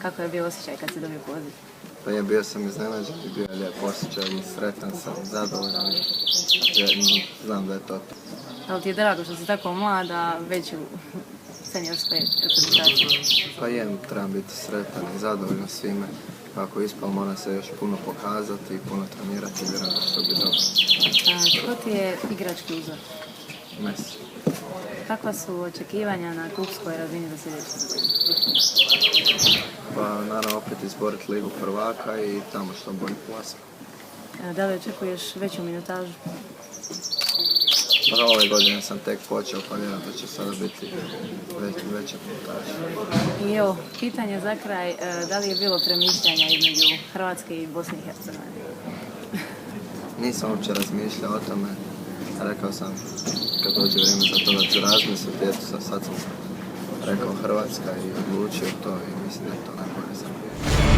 Kako je bio osjećaj kad si dobio poziv? Pa je, bio sam iznenađen i bio je lijep osjećaj i sretan sam, zadovoljan. Znam da je to. Ali ti je drago što si tako mlada, već u seniorskoj reprezentaciji? Pa je, trebam biti sretan i zadovoljan svime. Kako ispao, mora se još puno pokazati i puno trenirati, vjerujem da što bi dobro. Tko ti je igrački uzor? Messi. Kakva su očekivanja na klubskoj razini za sljedeću sezonu? Pa naravno opet izboriti ligu prvaka i tamo što bolji plasman. Da li očekuješ veću minutažu? Pa ove godine sam tek počeo, pa vjerujem da će sada biti veća minutaža. I evo, pitanje za kraj, da li je bilo premišljanja između Hrvatske i Bosne i Hercegovine? Nisam uopće razmišljao o tome. Rekao sam kad dođe vrijeme za to da ću razmisliti, eto sad sam rekao Hrvatska i odlučio to i mislim da je to najbolje za mene.